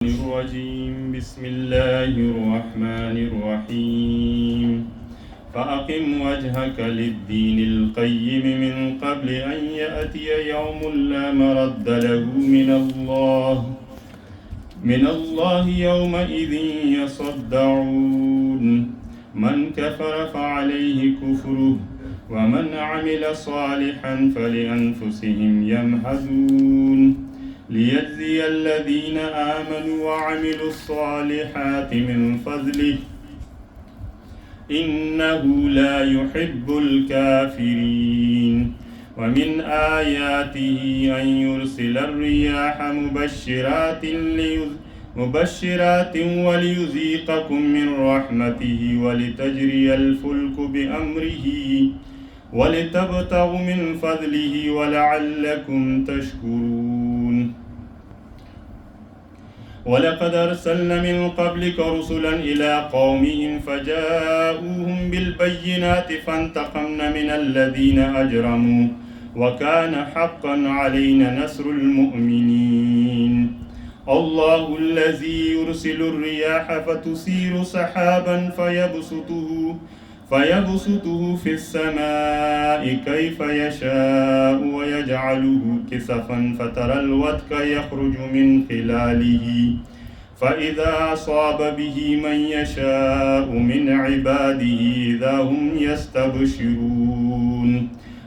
الرجيم بسم الله الرحمن الرحيم فأقم وجهك للدين القيم من قبل أن يأتي يوم لا مرد له من الله يومئذ يصدعون من كفر فعليه كفره ومن عمل صالحا فلأنفسهم يمهدون ليجزي الذين آمنوا وعملوا الصالحات من فضله إنه لا يحب الكافرين ومن آياته أن يرسل الرياح مبشرات وليذيقكم من رحمته ولتجري الفلك بأمره ولتبتغوا من فضله ولعلكم تشكرون ولقد أرسلنا من قبلك رسلا إلى قومهم فجاءوهم بالبينات فانتقمنا من الذين أجرموا وكان حقا علينا نصر المؤمنين الله الذي يرسل الرياح فتثير سحابا فيبسطه في السماء كيف يشاء ويجعله كسفا فترى الودك يخرج من خلاله فإذا أصاب به من يشاء من عباده إذا هم يستبشرون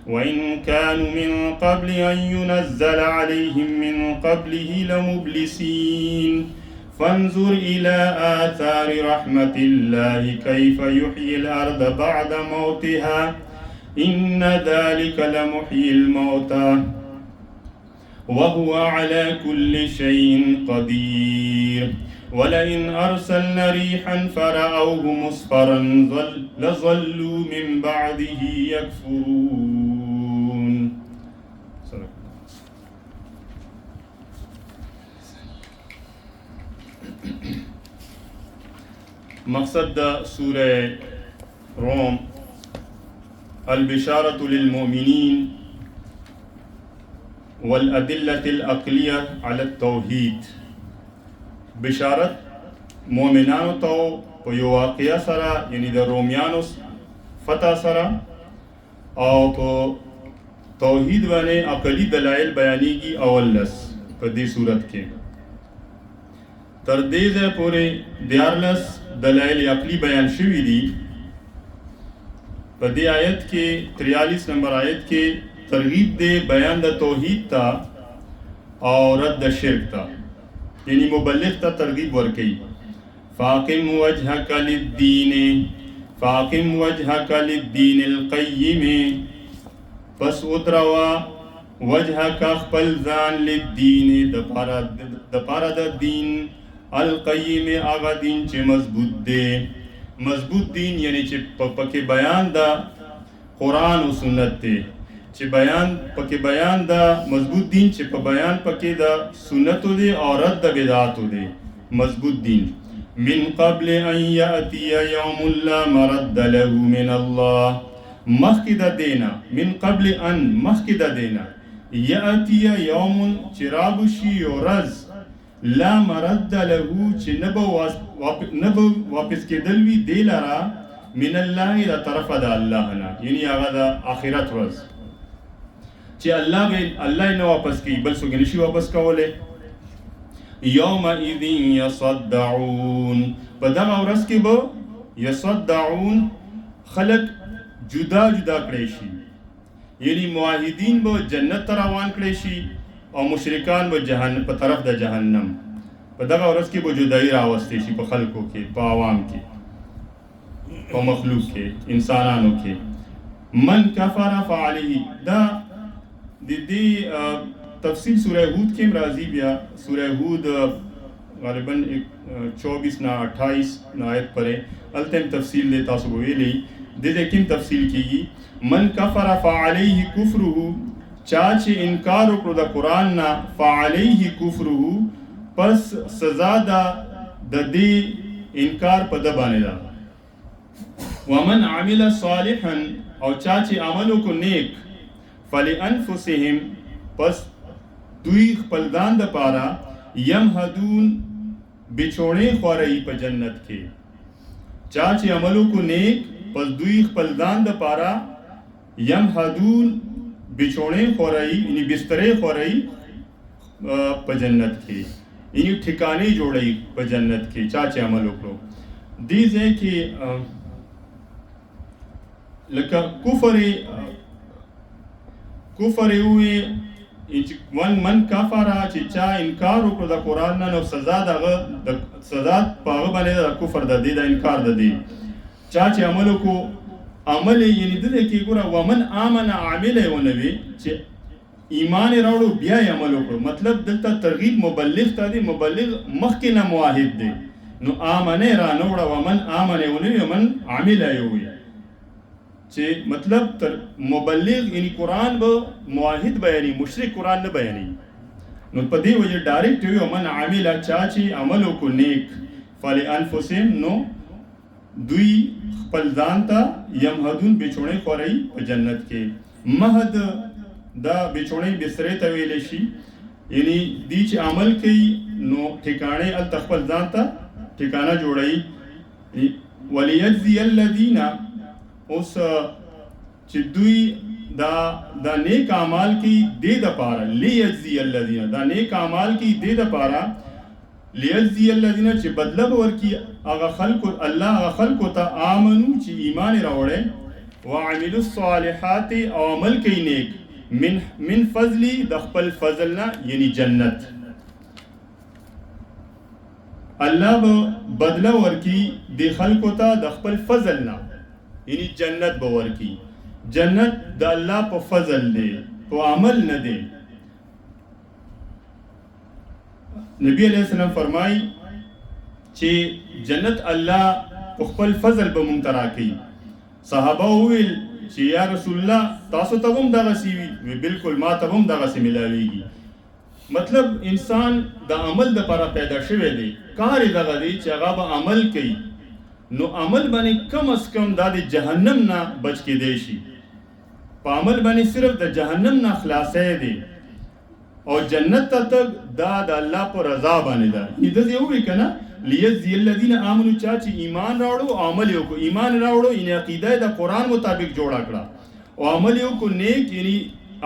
وإن كانوا من قبل أن ينزل عليهم من قبله لمبلسين فانظر إلى آثار رحمة الله كيف يحيي الأرض بعد موتها إن ذلك لمحيي الموتى وهو على كل شيء قدير ولئن أرسلنا ريحا فرأوه مصفرا لظلوا من بعده يكفرون. مقصد دا سورة روم البشارة للمؤمنين والأدلة العقلية على التوحيد. بشارت مؤمنانو تو په یو واقعه سره یعنی د رومیانو فتح سره او په توحید باندې عقلی دلایل بیانېږي اول لس په دې صورت کې تر دې ځای پورې دیارلس دلایل عقلی بیان شوي دي. په دې آیت کې 43 نمبر آیت کې ترغیب دے بیان دا توحید تا اور رد دا شرک تا یعنی مبلغ تا ترغیب ورکی فاقم وجهک للدین القیم پس ادروا وجهک خپل ځان للدین د پارا د دین القیم آغا دین چې مضبوط دین یعنی چې پکې بیان دا قرآن و سنت دے چې بیان دا مضبوط دین چې په بیان پکې دا سنتو دی او رد د بدعاتو دی مضبوط دین من قبل ان یاتی یوم لا مرد له من الله مخکې د دینا من قبل ان مخکې د دینا یاتی یوم چې رابشي ورځ لا مرد له چې نبو واپس کېدل وي دی لرا من الله د طرفه د الله نه یعنی هغه د آخرت ورځ چې الله نه واپس کی بل څوک نشي واپس کوله. یومئذ یصدعون په دغه ورځ کې به یصدعون خلق جدا کړي شي یعنی موحدین به جنت ته روان کړي شي او مشرکان به جهنم په طرف د جهنم. په دغه ورځ کې به جدایي راوستي شي په خلکو کې په عوام کې په مخلوق کې انسانانو کې. من کفر فعلیه دا د دې تفصیل سورہ ہود کې راځي بیا سورہ ہود غالباً 24 نه 28 آیت پرې التم تفصیل دې تاسو ویلې د دې کوم تفصیل کېږي. من کفر فعليه کفره چا چې انکار وکړو د قرآن نه فعليه کفره پس سزا دا د دې انکار په د باندې ده. ومن عمل صالحا او چا چې عمل وکړو نیک فلانفسهم پس دوی خپل ځان د پاره یمهدون بچوڼې خورئ په جنت کې. چا چې عملو کو نیک پس دوی خپل ځان د پاره یمهدون بچوڼې خورئ یعنی بسترې خورئ په جنت کې، یعنی ټھکانې جوړئ په جنت کې چا چې عمل وکړو. دې ځای کې لکه کفر وي من کفره چې چا انکار وکړو د قرآن نه، نو سزا دغه سزا په هغه باندې د کفر د دې د انکار د دې. چا چې عمل وکړو عمل یعنی د دې کې ګوره ومن آمن عامل ونه وي چې ایمان راوړو بیا یې عمل وکړو، مطلب دلته ترغیب مبلغ ته دی، مبلغ مخکې نه موحد دی. نو آمنه را نه وړه ومن آمنه ونه وي ومن عامل یې وي چې مطلب تر مبلغ یعنی قرآن به موحد بیاني، مشرک قرآن نه بیاني. نو په دې وجه ډایرکټ وي ومن عامل چا چې عمل وکړو نیک فلانفسهم نو دوی خپل ځان ته یمهدون بچوڼې خورئ په جنت کې. مهد دا بچوڼې بسترې ته ویلی شي، یعنی دی چې عمل کوي نو ټھکاڼې هلته خپل ځان ته ټھکانه جوړوي. ولیجزي الذین اوس چې دوی دا نیک اعمال کوي دې دپاره لیجزي الذین دا نیک اعمال کوي دې دپاره لیجزي الذین چې بدله به ورکړي هغه خلکو الله هغه خلکو ته آمنو چې ایمان یې راوړی وعملوا الصالحات او عمل کوي نیک من فضلی د خپل فضل نه یعنی جنت. الله به بدله ورکړي د خلکو ته د خپل فضل نه یعنی جنت به ورکړي. جنت د الله په فضل دی په عمل نه دی. نبی علیہ السلام فرمای چې جنت الله په خپل فضل به مونږ ته راکوي. صحابه وویل چې یا رسول الله تاسو ته هم دغسې وي؟ بالکل ما ته هم دغسې ملاویږي. مطلب انسان د عمل دپاره پیدا شوی دی، کار یې دغه دی چې هغه به عمل کوي. نو عمل باندې کم از کم دا د جهنم نه بچ کېدی شي. په عمل باندې صرف د جهنم نه خلاصی دی او جنت ته تګ دا د الله په رضا باندې ده. داسې ووایي که نه لیجزي الذین آمنو چا چې ایمان راوړو او عمل یې وکړو. ایمان راوړو یعنې عقیده یې د قرآن مطابق جوړه کړه او عمل یې وکړو نیک یعنی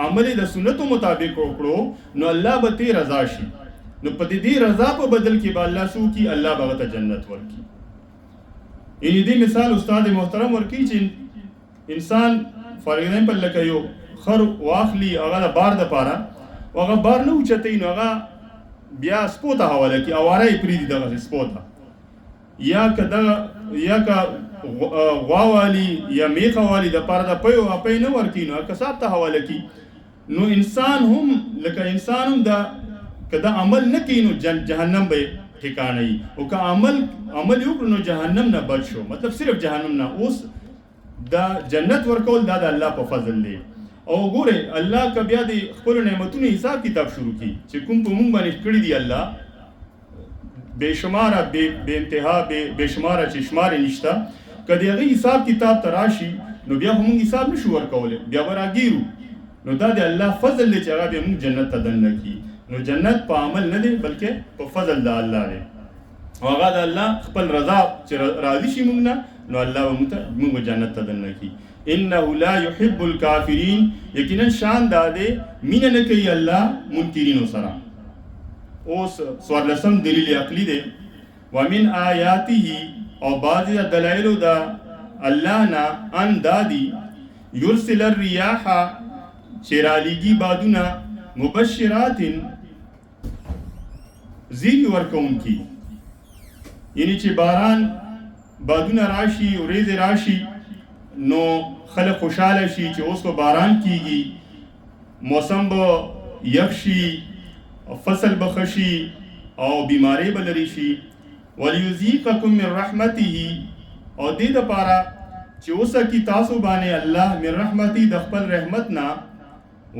عمل یې د سنتو مطابق وکړو نو الله به ترې رضا شي. نو په دې رضا په بدل کې به الله څه وکړي؟ الله به هغه ته جنت ورکړي. یعنې دې مثال استاد محترم ورکړي چې انسان فار ایگزامپل لکه یو خر واخلي هغه د بار دپاره او هغه بار نه اوچتوي نو هغه بیا سپو ته حواله کړي، اواره یې پرېږدي دغسې سپو ته، یا که غوا والي یا میخه والي دپاره د پیو اپی نه ورکوي نو کساب ته حواله کړي. نو انسان هم لکه انسان هم که دا عمل نه کوي نو جهنم به ټھکانه وي، او که عمل یې وکړو نو جهنم نه بچ شو، مطلب صرف جهنم نه. اوس دا جنت ورکول دا د الله په فضل دی. او ګوره الله که بیا د خپلو نعمتونو حساب کتاب شروع کړي چې کوم په مونږ باندې کړي دي الله بې شماره بې انتها بې شماره چې شمار یې نشته، که د هغې حساب کتاب ته راشي نو بیا خو مونږ حساب نشو ورکولی، بیا به راګیرو. نو دا د الله فضل دی چې هغه بیا مونږ جنت ته دننه کړي. نو جنت په عمل نه دی بلکې په فضل د الله دی او هغه د الله خپل رضا چې راضي شي مونږ نه نو الله به مونږ جنت ته دننه کړي. انه لا يحب الكافرین یقینا شان دا دی مینه نه کوي الله منکرینو سره. اوس څوارلسم دلیل عقلی دی ومن آیاته او بعضې د دلایلو د الله نه ان دا دي یرسل الریاح چې رالیږي بادونه مبشرات زیری ورکوونکي، یعنی چې باران بادونه راشي وریځې راشي نو خلک خوشحاله شي چې اوس به باران کیږي، موسم به یخ شي، فصل به ښه شي او بیماری به لرې شي. ولیذیقکم من رحمته او دې دپاره چې وسکي تاسو باندې الله من رحمتي د خپل رحمت نه،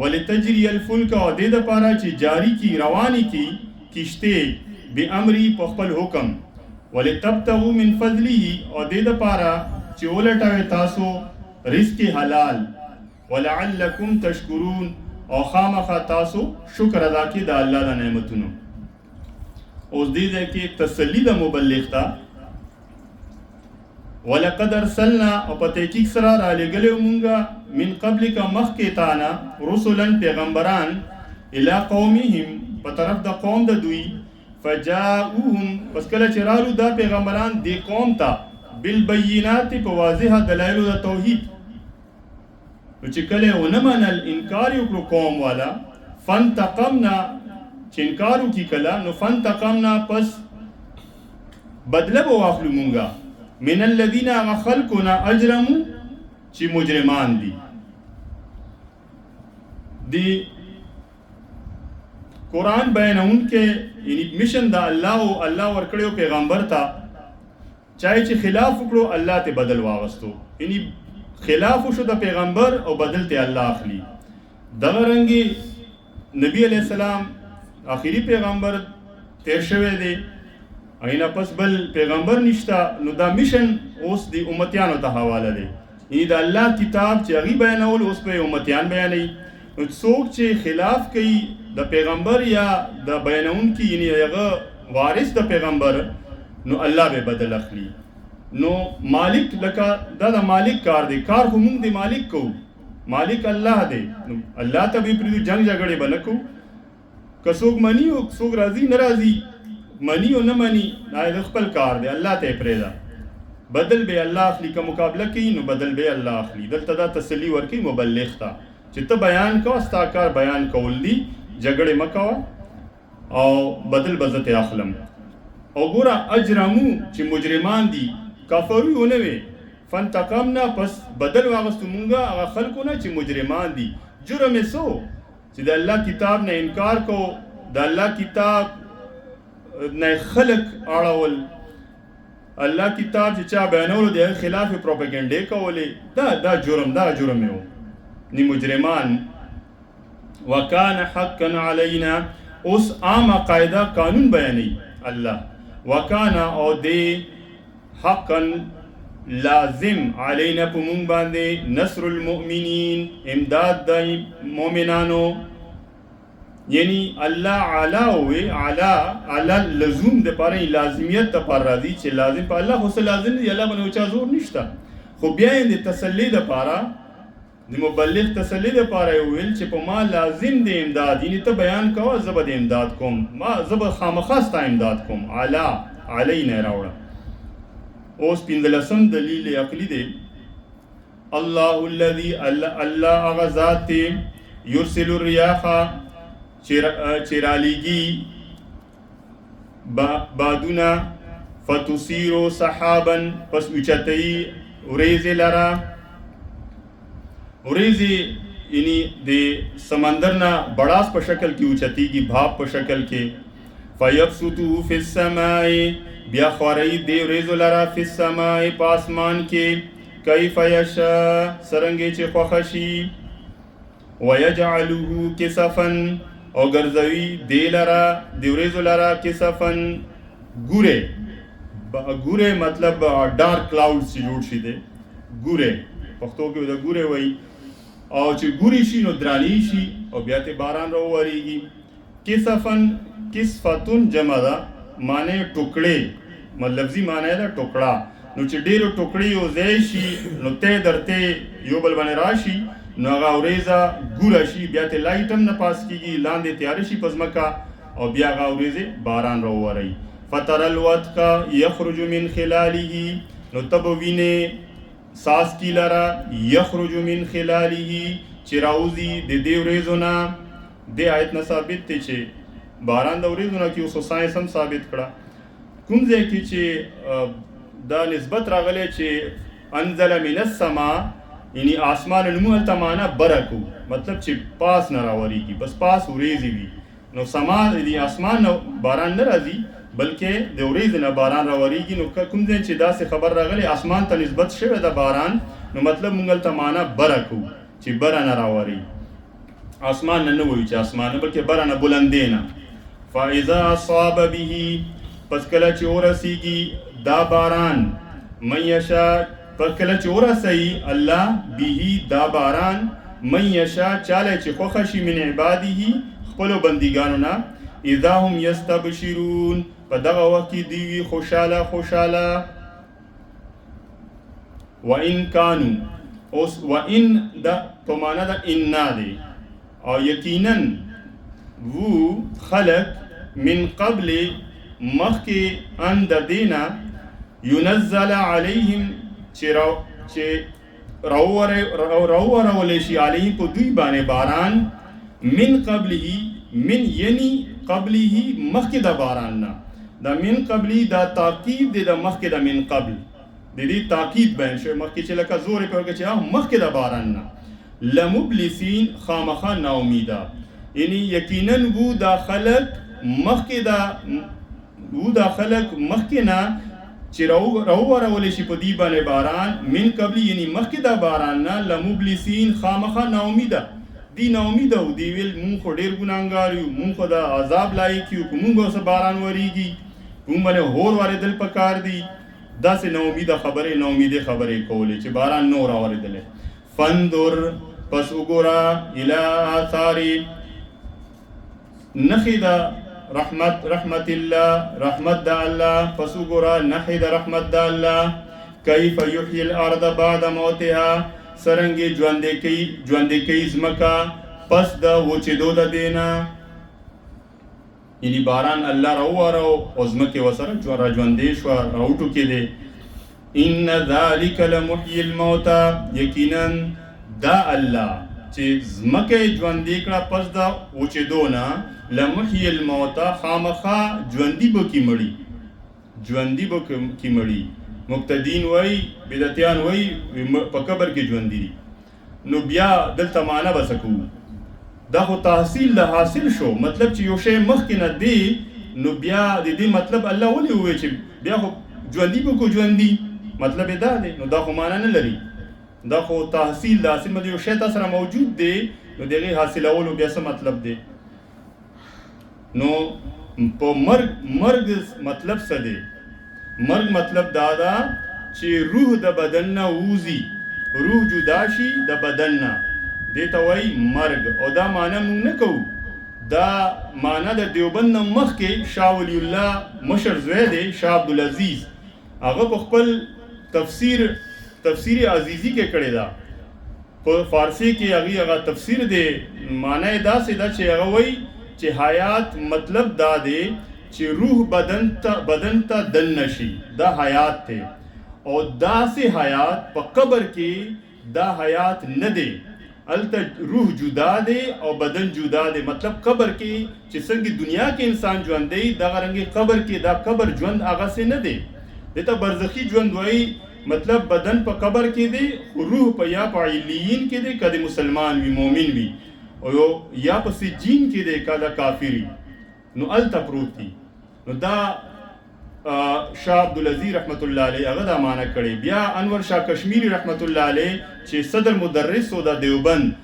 ولتجري الفلک او دې دپاره چې جاری کی رواني کی کشتې بامري په خپل حکم، ولتبتغوا من فضله او دې دپاره چې ولټوي تاسو رزق حلال، ولعلکم تشکرون او خامخا تاسو شکر ادا کړئ د الله د نعمتونو. اوس دې ځای کې تسلی د مبلغ ته ولقد ارسلنا او په تحقیق سره را لېږلي مونږه من قبلک مخکې تانا رسلا پیغمبران الی قومهم په طرف د قوم د دوی فجاؤهم پس کله چې رالو دا پیغمبران دې قوم ته بالبینات په واضحه دلایلو د توحید نو چې کله ونه منل انکار وکړو قوم والا فانتقمنا چې انکار وکړي کله نو فانتقمنا پس بدله به واخلو مونږه من الذين خلقنا اجرموا چې مجرمان دي دی قرآن بیانون کې یعنی مشن دا الله او الله ورکړیو پیغمبر ته چاہے چې خلاف وکړو الله ته بدل واغستو یعنی خلاف شو د پیغمبر او بدل ته الله اخلي دغه رنګي نبی علیہ السلام آخری پیغمبر تیر شوی دی اینا پس بل پیغمبر نشتا نو دا مشن اوس دی امتیانو ته حواله دی یعنی دا الله کتاب چې هغه بیانول اوس په امتیان بیانوي نو څوک چې خلاف کوي د پیغمبر یا د بیانون کې یعنی هغه وارث د پیغمبر نو الله به بدل اخلي نو مالک لکه دا د مالک کار دی کار خو موږ دی مالک کو مالک الله دی نو الله ته به پریدو جنگ جګړه بنکو که څوک مني او څوک راضي ناراضي منی او نه منی دا خپل کار دی الله ته پریدا بدل به الله اخلي که مقابله کوي نو بدل به الله اخلي دلته دا تسلی ورکي مبلغ ته چې ته بیان کو ستا کار بیان کول دي جګړه مکوا او بدل بزته اخلم او ګوره اجرمو چې مجرمان دي کفرو ونه وي فانتقمنا پس بدل واغستو مونږه هغه خلکونه چې مجرمان دي جرم سو چې د الله کتاب نه انکار کو د الله کتاب نه خلق اړول الله کتاب چې چا بیانولو د خلاف پروپاګاندا کولې دا جرم یو نی مجرمان وکانه حقا علینا اوس عام قاعده قانون بیانې الله وکانه او دی حقا لازم علینا په مونږ باندې نصر المؤمنین امداد د مؤمنانو یعنی الله علاوه علا لزوم د پاره لازمیت ته پر راضی چې لازم په الله خو لازم دی الله باندې چا زور نشته خو بیا د تسلی د پاره د مبلغ تسلی د پاره ویل چې په ما لازم دی امداد یعنی ته بیان کوه زبر د امداد کوم ما زبر خامخاسته امداد کوم علینا راوړه اوس پندلسم دلیل عقلی دی الله الذي الله غزات يرسل الرياح چرالیگی بادونا فتسیرو صحابا پس اوچتئی وریزی لرا وریزی یعنی دی سمندرنا بڑاس پر شکل کی اوچتی کی بھاپ پر شکل کے فیبسطو فی السمائی بیا خواری دی وریزو لرا فی السمائی پاسمان کے کیف یشا سرنگی چی خوخشی ویجعلوه کسفن او ګرځوي دی لرا دی وریزو لرا کسفن ګوره مطلب ډارک کلاودز چې جوړ شي دی ګوره پښتو کې د ګوره وایي او چې ګوري شي نو درانی شي او بیا ته باران راووريږي کسفتون جمع ده معنی ټوکړې لفظي معنی ده ټوکړه نو چې ډېرو ټوکړې یو ځای شي نو ته درته یو بل باندې راشي نو هغه اوریزه ګوره شي بیا ته لایټ هم نه پاس کېږي لاندې تیار شي په ځمکه او بیا هغه اوریزې باران راووري فتر الودق یخرج من خلاله نو ته به وینې څاڅکي لره یخرج من خلاله چې راوځي د دې وریځو نه دې آیت نه ثابت دی چې باران د وریځو نه کې اوس ساینس هم ثابت کړه کوم ځای کې چې دا نسبت راغلی چې انزل من السماء یعنی آسمان نمو تمانا برکو مطلب چې پاس نه راوریږي بس پاس وریځي وي نو سما دی آسمان باران نه راځي بلکې د وریځ نه باران راوریږي نو کوم ځای چې داسې خبر راغلی آسمان ته نسبت شوی د باران نو مطلب مونږ ته معنا برکو چې بره نه راوري آسمان نه وایي چې آسمان بلکې بره نه بلندې نه فاذا اصاب به پس کله چې ورسیږي دا باران من یشاء پس کله چې ورسي الله به دا باران من یشاء چاله چې خوښ شي من عباده خپل بندګانو نه اذا هم یستبشرون په دغه وخت کې دی وي خوشاله وان کانو اوس وان د په معنا د ان دی او یقینا وو خلق من قبل مخکې ان د دینا ينزل عليهم چې راوورول شي علیهم په دوی باندې باران من قبله من یعنی قبله مخکې د باران نه دا من قبلی دا تاکید دی دا مخکې دا من قبل د دې تاکید بیان شوی مخکې چې لکه زور یې کوي چې مخکې د باران نه لمبلسین خامخا ناامیده یعنی یقینا وو دا خلق مخکې نه چې راوورول شي په دې باندې باران من قبلی یعنی مخکې د باران نه لمبلسین خامخا ناامیده دی ناامیده و دی ویل مونږ خو ډېر ګناهګار یو مونږ خو د عذاب لایق یو که مونږ اوس باران وریږي مونږ باندې اور واردل پکار دي داسې ناامیده ناامیدې خبرې کولې چې باران نو راورېدلی فندر پس وګوره الی آثار نښې د رحمت الله رحمت د الله پس وګوره نښې د رحمت د الله کیف یحیی الارض بعد موتها سرنګې ژوندې کوي ځمکه پس د وچېدو د دینا یعنی باران الله راوواره او ځمکې ورسره راژوندې شوه راوټوکېدې ان ذلک لمحیی الموتى یقینا دا الله چې ځمکه یې ژوندې کړه پس د وچېدو نه لمحیی الموتى خامخا ژوندي به کې مړي مبتدین وای بدعتیان وای په قبر کې ژوند دي نو بیا دلته معنا بس کو دا خو تحصیل د حاصل شو مطلب چې یو شی مخکې نه دی نو بیا د دې مطلب الله ولې وای چې بیا خو ژوندي به کو ژوندي مطلب دا دی نو دا خو معنا نه لري دا خو تحصیل د حاصل مده یو شی تاسو سره موجود دی نو دغه حاصلولو بیا څه مطلب دی نو په مرګ مطلب څه دی مرګ مطلب دا چې روح د بدن نه ووځي روح جدا شي د بدن نه دې ته وایي مرګ او دا معنا موږ نه کوو دا معنا د دیوبند نه مخکې شاه ولی الله مشر زوی دی شاه عبدالعزیز هغه په خپل تفسیر عزیزی کې کړی دا په فارسی کې هغه تفسیر دی معنا یې داسې ده چې هغه وایي چې حیات مطلب دا دی چې روح بدن ته دن نشي دا حیات ته او داسې حیات په قبر کې دا حیات نه دی الته روح جدا دی او بدن جدا دی مطلب قبر کې چې څنګه دنیا کې انسان ژوند دی دغه رنګ قبر کې دا قبر ژوند هغه څه نه دی دته برزخی ژوند وایي مطلب بدن په قبر کې دی روح په یا په علیین کې دی کله مسلمان وي مؤمن وي او یا په سجین کې دی کله کافری نو الته پروت دی نو دا شاه عبدالعزیز رحمت الله علیه هغه دا معنا کړی بیا انور شاه کشمیری رحمت الله علیه چې صدر مدرس و د دیوبند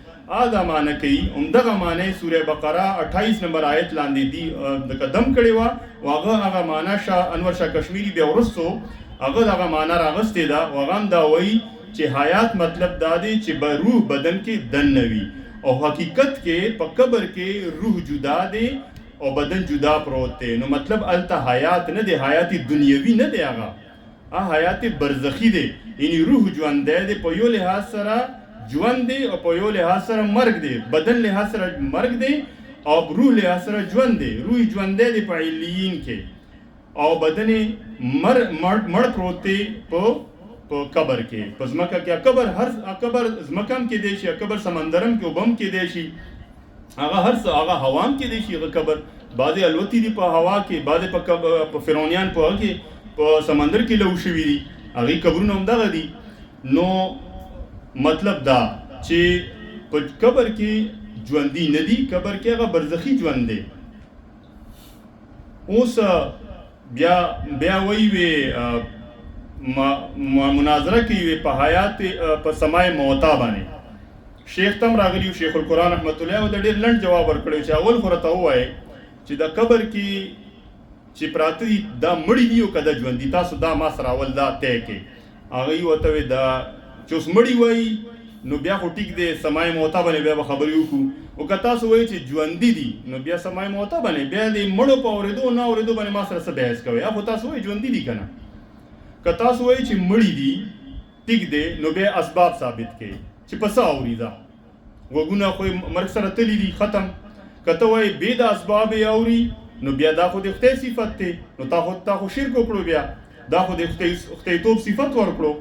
دا معنا کوي همدغه معنا سوره بقره 28 نمبر آیت لاندې دی د قدم کړی و هغه معنا شاه انور شاه کشمیری بیا ورسو هغه دغه معنا راغستې ده هغه دا وایي چې حیات مطلب دا دی چې به روح بدن کې دن نوي او حقیقت کې په قبر کې روح جدا دی او بدن جدا پروت دی نو مطلب الته حیات نه دی حیات دنیوي نه دی هغه حیات برزخی دی یعنی روح ژوند دی په یو لحاظ سره ژوند دی او په یو لحاظ سره مرګ دی بدن لحاظ سره مرګ دی او روح لحاظ سره ژوند دی روح ژوند دی په علیین کې او بدن مړ پروت دی په قبر کې په ځمکه کې قبر ځمکه کې دی شي قبر سمندرم کې وبم کې دی شي هغه هوام کې دی شي قبر بعضې الوتی دي په هوا کې بعضې په فرعونیان په هغه کې په سمندر کې لو شوي دي هغې قبرونه همدغه دي نو مطلب دا چې په قبر کې ژوندي نه دي قبر کې هغه برزخي ژوند دی اوس بیا وی مناظره کوي په حیات په سماع موتا باندې شیخ تم راغلی شیخ القرآن رحمت الله او د ډېر لنډ جواب ورکړی چې اول خو راته ووایي چې د قبر کې چې پراته دي دا مړي دي او که دا ژوندي تاسو دا ما سره اول دا طی کړئ هغوی ورته وایي دا چې اوس مړي وایي نو بیا خو ټیک دی سمای موته باندې بیا به خبرې وکړو. او که تاسو وایئ چې ژوندي دي نو بیا سمای موته باندې بیا د مړو په اورېدو نه اورېدو باندې ما سره څه بحث کوئ؟ یا خو تاسو وایئ ژوندي دي که نه. که تاسو وایئ چې مړي دي ټیک دی نو بیا اسباب ثابت کړئ چې په څه اوري دا غوږونه خو مرګ سره تللی دي ختم. که ته وایې بې د اسباب یې اوري نو بیا دا خو د خدای صفت دی نو تا خو شرک وکړو بیا دا خو د خدایتوب صفت ورکړو.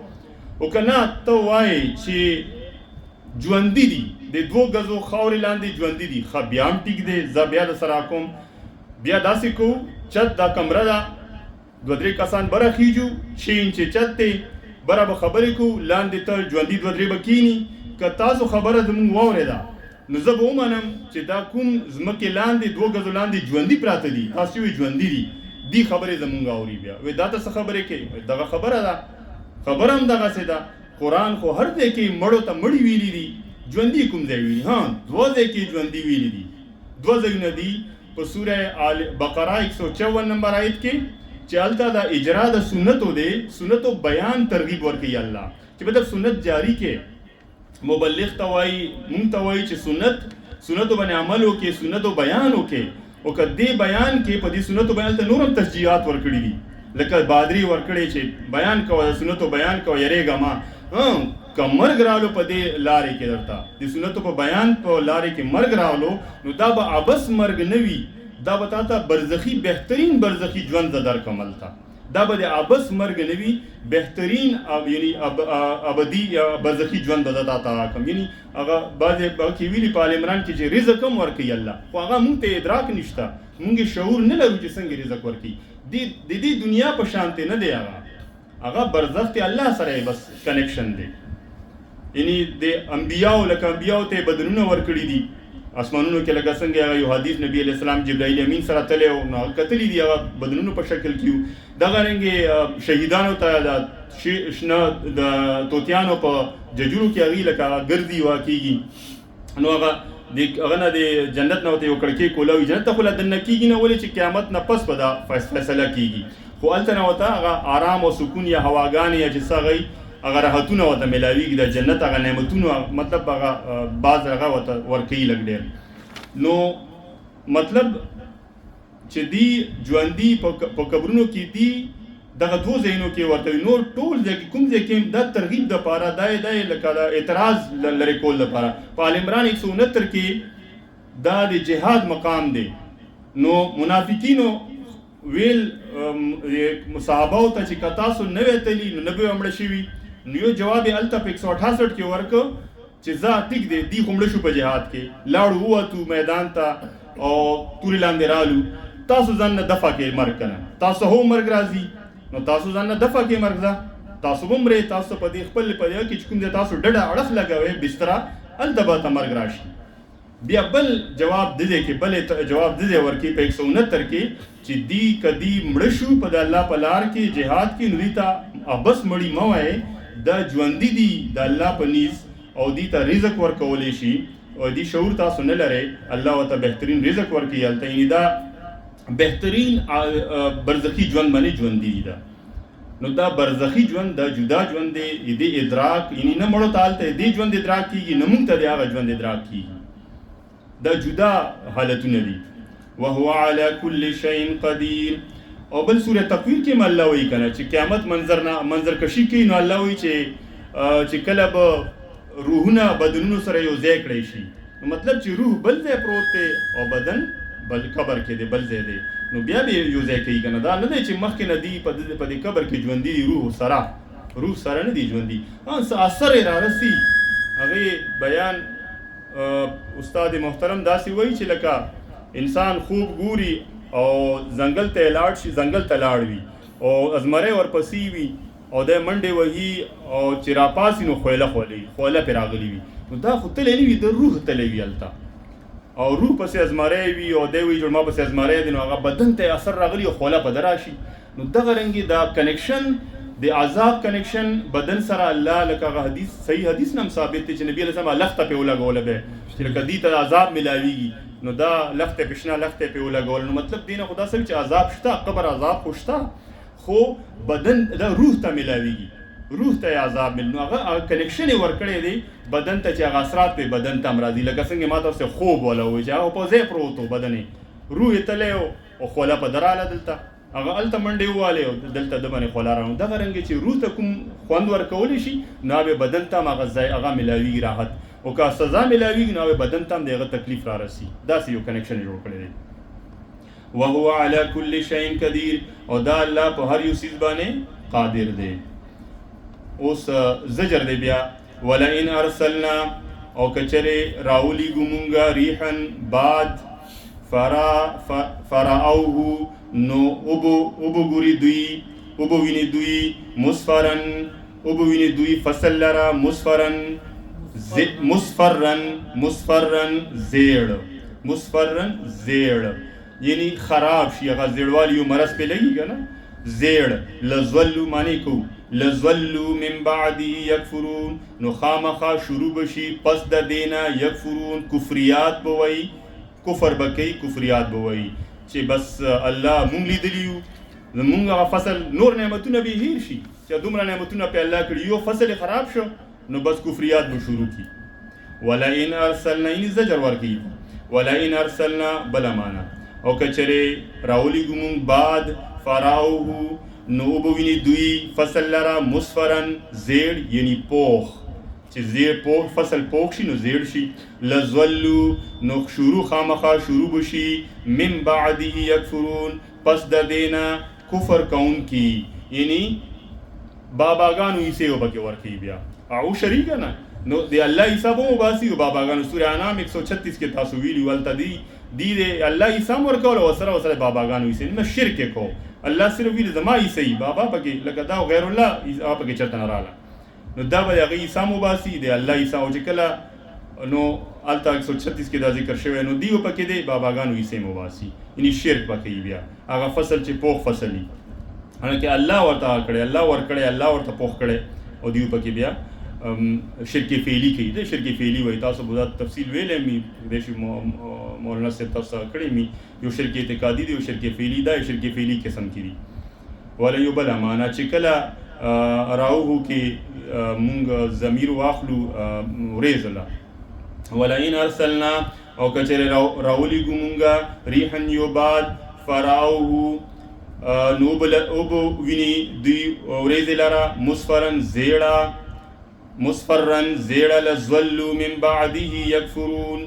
او که نه ته وایې چې ژوندي دي د 2 ګزو خاورې لاندې ژوندي دي ښه بیا هم ټیک دی زه بیا درسره کوم. بیا داسې کوو چت دا کمره ده 2-3 کسان بره خیجو 6 انچې چت دی بره به خبرې کوو لاندې ته ژوندي 2-3 به کینی. که تاسو خبره زموږ واورېده نو زه به ومنم چې دا کوم ځمکې لاندې 2 ګزو لاندې ژوندي پراته دي تاسو وایئ ژوندي دي دې خبرې زموږ اوري. بیا وایي دا ته څه خبرې کوي؟ دغه خبره ده خبره هم دغسې ده. قرآن خو هر ځای کې مړو ته مړي ویلي دي ژوندي کوم ځای ویلي؟ 2 ځای کې ژوندي ویلي دي. 2 ځایونه دي په سوره بقره 154 نمبر آیت کې چې هلته د اجرا د سنتو دی سنتو بیان ترغیب ورکوي الله چې مطلب سنت جاری کې مبلغ ته وایي مونږ ته وایي چې سنتو باندې عمل وکړي سنتو بیان وکړي. او که دې بیان کې په دې سنتو بیان ته نور هم تشجیعات ورکړي دي لکه بادری ورکړی چې بیان کوه د سنتو بیان کوه یریږه ما که مرګ راغلو په دې لارې کې درته د سنتو په بیان په لارې کې مرګ راغلو نو دا به عبس مرګ نه وي دا به تا ته برزخي بهترین برزخي ژوند درکړم هلته دا به د عبس مرګ نه وي بهترین یعنی ابدي یا برزخي ژوند به تا ته راکړم. یعنی هغه بعضې کې ویلي په آل عمران کې چې رزق هم ورکوي الله خو هغه مونږ ته ادراک نشته مونږ شعور نه لرو چې څنګه رزق ورکوي. د دې دنیا په شانته نه دی هغه برزخ ته الله سره بس کنیکشن دی. یعنی د انبیاو لکه انبیاو ته بدنونه ورکړي دي اسمانونو کې لکه څنګه یو حدیث نبی علیہ السلام جبرائیل امین سره تللی او نو کتلی دي هغه بدنونو په شکل کې دغه رنګې شهیدانو ته د شنه د توتیانو په ججورو کې هغې لکه ګرځي واقعېږي نو هغه نه د جنت نه ورته یو کړکۍ کولاوي جنت ته خو لا دننه کېږي نه ولې چې قیامت نه پس به دا فیصله کېږي خو هلته نه ورته هغه آرام او سکون یا هواګانې یا چې څه هغه هغه راحتونه ورته میلاویږي د جنت هغه نعمتونه مطلب هغه بعض هغه ورته ورکوي لږ ډېر. نو مطلب چې دی ژوندي په قبرونو کې دي دغه 2 ځایونو کې ورته نور ټول ځای کې کوم ځای کې دا ترغیب دپاره دا لکه د اعتراض لرې کول دپاره په آل عمران 169 کې دا د جهاد مقام دی. نو منافقینو ویل صحابهو ته چې که تاسو نه وی تلي نو نه به یې مړه شوي نو یو جواب یې هلته په 168 کې ورکړ چې ځه ټیک دی دی خو مړه شو په جهاد کې لاړو ووتو میدان ته او تورې لاندې رالو تاسو ځان نه دفع کې مرګ که نه تاسو هو مرګ راځي نو تاسو ځان نه دفع کې مرګ ځه تاسو به مرئ تاسو په دې خپل په دې کې چې کوم دی تاسو ډډه اړخ لګوئ بستره هلته به ته مرګ راشي. بیا بل جواب د دې کې بل جواب د دې ورکړي په 169 کې چې دی کدی مړه شو په د الله په لار کې جهاد کې نو دي ته ابس مړي مه وایئ دا ژوندي دي د الله په نیز او دي ته رزق ورکولی شي او دي شعور تاسو نه لرئ الله ورته بهترین رزق ورکوي هلته یعنې دا بهترین برزخي ژوند باندې ژوندي دي دا نو دا برزخي ژوند دا جدا ژوند دی دې ادراک یعنې نه مړو ته هلته دې ژوند ادراک کېږي نه موږ ته د هغه ژوند ادراک کېږي دا جدا حالتونه دي. وهو على كل شيء قدير. او بل سوره تکویر کې هم الله وایي که نه چې قیامت منظر کشي کوي نو الله وایي چې کله به روحونه بدنونو سره یو ځای کړی شي نو مطلب چې روح بل ځای پروت دی او بدن بل قبر کې دی بل ځای دی نو بیا به یو ځای کوي که نه دا نه دی چې مخکې نه دی په دې قبر کې ژوندي دي روح سره نه دی ژوندي اثر یې رارسي هغې بیان استاد محترم داسې وایي چې لکه انسان خوب ګوري او ځنګل ته لاړ شي ځنګل ته لاړ وي او ازمری ورپسې وي او دی منډې وهي او چې راپاسي نو خویله پرې راغلي وي نو دا خو تلی نه وي د روح تلی وي هلته او روح پسې ازمری وي او دی وایي جوړ ما پسې ازمری دی نو هغه بدن ته اثر راغلي او خوله په ده راشي نو دغه رنګې دا کنیکشن د عذاب کنیکشن بدن سره الله لکه هغه حدیث صحیح حدیث نه هم ثابت دی چې نبي علیه السلام لخته پې ولګوله به چې لکه دې ته عذاب ملاویږي نو دا لخته پې شنه لخته پې ولګول نو مطلب دی نه خو دا څه چې عذاب شته قبر عذاب خو شته خو بدن دا روح ته ملاویږي روح ته عذاب مل. نو هغه کنیکشن یې ورکړی دی بدن ته چې هغه اثرات په بدن ته هم راځي. لکه څنګه ما تاسو خوب ولا وایي چې هغه په ځای پروت و بدن یې روح یې تللی او خوله په دراله دلته هغه هلته منډې ووالې او دلته د باندې خوله راوړو. دغه رنګې چې روح ته کوم خوند ورکولی شي نو هغه بدن ته هم هغه ځای هغه میلاویږي راحت، او که سزا میلاویږي نو هغه بدن ته هم د هغه تکلیف را رسي. داسې یو کنیکشن یې جوړ کړی دی. وهو على كل شيء قدير، او دا الله په هر یو څیز باندې قادر دی. اوس زجر دی بیا ولئن ارسلنا، او کچره راولی ګمونګه ریحن باد فرعوه نو اوبو ګوري دوی اوبو ویني دوی مصفرن اوبو ویني دوی فصل لرا مصفرن زیړ یعنی خراب شي، هغه زیړوالی یو مرض پې لګي که نه زیړ. لزولو معنی کو لزولو من بعدی یکفرون، نو خامخا شروع بشي پس د دینا یکفرون کفریات بوي، کفر بکی کفریات بوي چې بس الله مونږ لیدلی یو زمونږ هغه فصل نور نعمتونه به هیر شي چې دومره نعمتونه په الله کړي یو فصل خراب شو نو بس کفریات به شروع کی. ولئن ارسلنا این زجر ورکی ولئن ارسلنا بلا معنا، او کچره راولی ګمون بعد فراوه نو بوینی دوی فصل لرا مصفرن زیړ یعنی پوخ، چې زیړ پوخ فصل پوخ شي نو زیړ شي. لزولو نو شروع خامخا شروع بشي من بعده یکفرون پس د دینا کفر کون کی، یعنی باباګانو یې سیو پکې ورکی بیا او شریک نه نو دی الله حساب مو باسي او باباګانو سورہ انعام 136 کې تاسو ویلی ولته دی دی الله حساب ورکول او سره سره باباګانو یې نه شرک کو. الله صرف ویل زما یې صحیح بابا پکې لکه دا غیر الله یې پکې چرته نه رااله نو دا به هغه حساب مو باسي دی الله حساب چې کله نو الته 136 کې دا ذکر شوی نو دیو پکې دی باباګانو یې سیم واسي یعنی شرک پکې بیا هغه فصل چې پوخ فصلی هغه الله ورته کړی الله ور کړی الله ورته پوخ کړی او دیو پکې بیا شرک فعلی کوي. د شرک فعلی وای تاسو به تفصیل ویلې می د شي مولانا صاحب تاسو کړی می یو شرک اعتقادي دی او شرک فعلی دا شرک فعلی قسم کړي ولا یو بل معنا چې کله راوه کې مونږ ضمیر واخلو ریزلا ولئن ارسلنا او کچره راولی ګمونګه ریحن یو بعد فراوه نو بل اوبو ویني دی ریز لرا مصفرن زیړه لزولو من بعده یکفرون،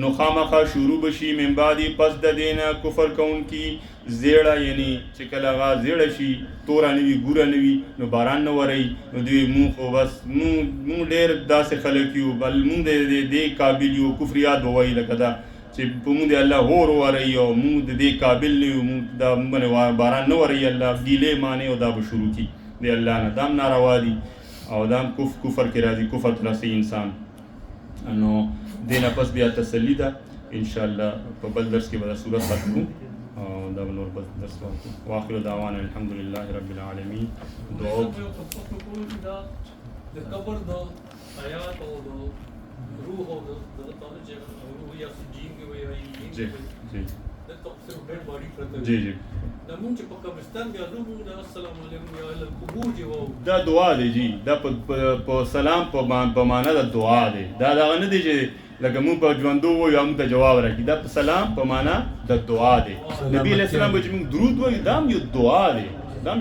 نو خامخا شروع بشي من بعدی پس د دینا کفر کون کی. زیړه یعنی چې کله هغه زیړه شي توره نه وي ګوره نه وي نو باران نه ورئ نو دوی مونږ خو بس مونږ ډېر داسې خلک یو بل مونږ د دې قابل یو کفریات به وایي لکه دا چې په مونږ د الله هور ورئ او مونږ د دې قابل نه یو مونږ دا مونږ باران نه ورئ الله ګیلې مانې او دا به شروع کی د الله نه دام ناروا دي او دام کفر کې راځي کفر ترسي انسان. نو دینه پس بیا تسلی ده ان شاء الله په بل درس کې به صورت ختمو او دا نور بل درس واخر دعوانا الحمد لله رب العالمین. دعا د قبر د حیات او د روح او د تعالی چې روح یا سجین کې وایي جی جی د تفسیر ډېر باندې پرته جی جی د مونږ چې په قبرستان کې ازمو د السلام علیکم یا ال قبور دی وو دا دعا دی جی دا په سلام په معنا د دعا دی دا نه دی چې لکه مونږ په ژوندو وو یا مونږ ته جواب راکړي دا په سلام په معنا د دعا دی. نبی علیہ السلام چې مونږ درود وایو دا یو دعا دی دا